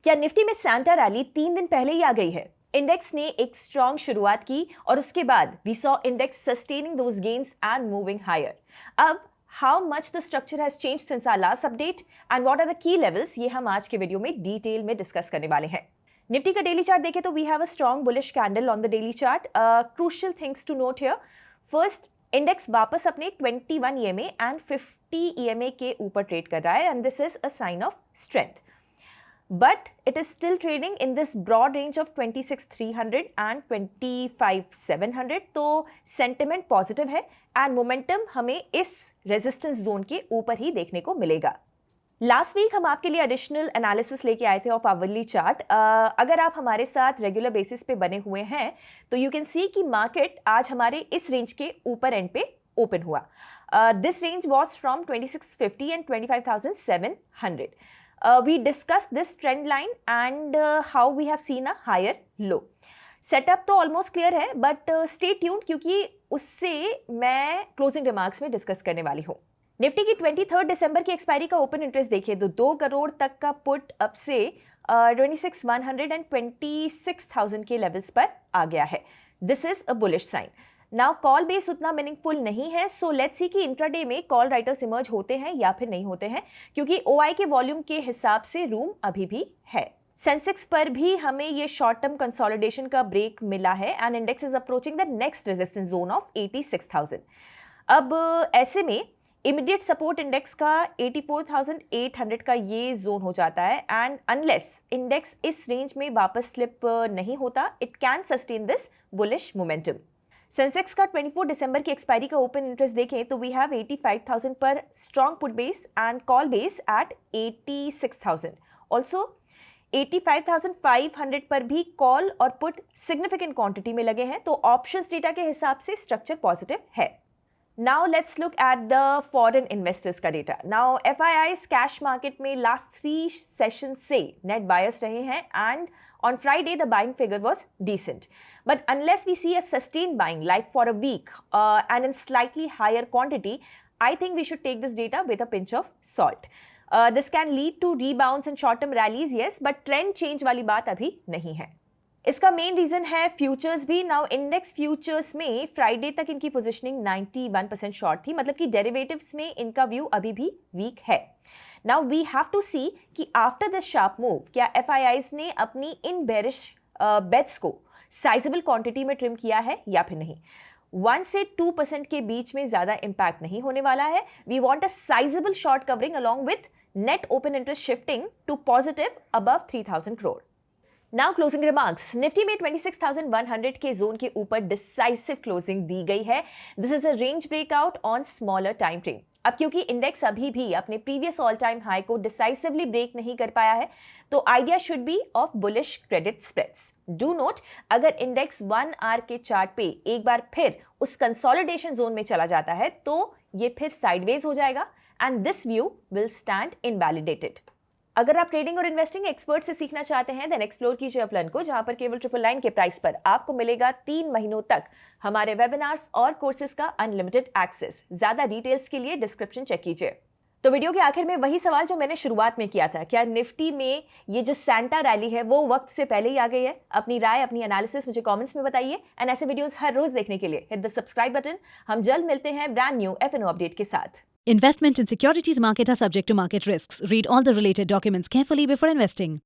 क्या निफ्टी में Santa rally 3 दिन पहले ही आ गई है? इंडेक्स ने एक स्ट्रॉन्ग शुरुआत की और उसके बाद we saw index sustaining those gains and moving higher. अब how much the structure has change since our last update and what are the key levels, ये हम आज के वीडियो में डिटेल में डिस्कस करने वाले हैं. निफ्टी का डेली चार्ट देखें तो we have a strong bullish candle on the daily chart. Crucial things to note here. First, index वापस अपने 21 EMA एंड 50 EMA के ऊपर ट्रेड कर रहा है and this is a sign of strength. But it is still trading in this broad range of 26,300 and 25,700. तो sentiment positive है and momentum हमें इस रेजिस्टेंस जोन के ऊपर ही देखने को मिलेगा. लास्ट वीक हम आपके लिए एडिशनल एनालिसिस लेके आए थे ऑफ आवरली चार्ट. अगर आप हमारे साथ रेगुलर बेसिस पे बने हुए हैं तो यू कैन सी कि मार्केट आज हमारे इस रेंज के ऊपर एंड पे ओपन हुआ. This range was from 2650 and 25,700. We discussed this trend line and how we have seen a higher low. Setup तो ऑलमोस्ट क्लियर है बट स्टे ट्यून्ड क्योंकि उससे मैं क्लोजिंग रिमार्क्स में डिस्कस करने वाली हूँ. निफ्टी की 23 दिसंबर की एक्सपायरी का ओपन इंटरेस्ट देखिए तो 2 करोड़ तक का पुट अब से 26,100 एंड 26,000 के लेवल्स पर आ गया है. This is a bullish sign. Now call base उतना मीनिंगफुल नहीं है, सो लेट्स सी कि इंट्राडे में कॉल राइटर्स इमर्ज होते हैं या फिर नहीं होते हैं, क्योंकि ओआई के वॉल्यूम के हिसाब से रूम अभी भी है. सेंसेक्स पर भी हमें ये शॉर्ट टर्म कंसोलिडेशन का ब्रेक मिला है and index is approaching the next resistance zone of 86,000. अब ऐसे में इमीडिएट सपोर्ट इंडेक्स का 84,800 का ये जोन हो जाता है एंड अनलेस इंडेक्स इस रेंज में वापस स्लिप नहीं होता, it can sustain this bullish momentum. Sensex का 24 दिसंबर की एक्सपायरी का ओपन इंटरेस्ट देखें तो वी हैव 85,000 पर strong put base and call base at 86,000. Also 85,500 पर भी कॉल और पुट सिग्निफिकेंट क्वांटिटी में लगे हैं, तो ऑप्शंस डेटा के हिसाब से स्ट्रक्चर पॉजिटिव है. Now let's look at the foreign investors का data. Now FIIs cash market में लास्ट 3 सेशन से नेट बायर्स रहे हैं and on Friday the buying figure was decent, but unless we see a sustained buying like for a week and in slightly higher quantity, I think we should take this data with a pinch of salt. This can lead to rebounds and short term rallies, yes, but trend change वाली बात अभी नहीं है. इसका main reason है futures भी. Now index futures में Friday तक इनकी पोजीशनिंग 91% शॉर्ट थी, मतलब कि डेरिवेटिव्स में इनका व्यू अभी भी वीक है. नाउ वी हैव टू सी कि आफ्टर दिस शार्प मूव क्या FIIs ने अपनी इन बेरिश बेट्स को साइजेबल क्वांटिटी में ट्रिम किया है या फिर नहीं. 1 से 2% के बीच में ज्यादा इंपैक्ट नहीं होने वाला है. We want a sizeable short covering along with net open interest shifting to positive above 3,000 crore. Now closing remarks. Nifty में 26,100 के जोन के ऊपर डिसाइसिव क्लोजिंग दी गई है. This is a range breakout on smaller time frame. अब क्योंकि इंडेक्स अभी भी अपने प्रीवियस ऑल टाइम हाई को डिसाइसिवली ब्रेक नहीं कर पाया है, तो idea should be of bullish credit spreads. Do not, अगर इंडेक्स 1 आवर के चार्ट पे एक बार फिर उस कंसोलिडेशन जोन में चला जाता है तो ये फिर साइडवेज हो जाएगा and this view will stand invalidated. अगर आप ट्रेडिंग और इन्वेस्टिंग एक्सपर्ट से सीखना चाहते हैं देन एक्सप्लोर कीजिए अपलन को, जहां पर केवल 999 के प्राइस पर आपको मिलेगा 3 महीनों तक हमारे वेबिनार्स और कोर्सेज का अनलिमिटेड एक्सेस. ज्यादा डिटेल्स के लिए डिस्क्रिप्शन चेक कीजिए. तो वीडियो के आखिर में वही सवाल जो मैंने शुरुआत में किया था, क्या निफ्टी में ये जो सैंटा रैली है वो वक्त से पहले ही आ गई है? अपनी राय, अपनी एनालिसिस मुझे कमेंट्स में बताइए एंड ऐसे वीडियोस हर रोज देखने के लिए हिट द सब्सक्राइब बटन. हम जल्द मिलते हैं ब्रांड न्यू FNO अपडेट के साथ. Investment in securities market are subject to market risks. Read all the related documents carefully before investing.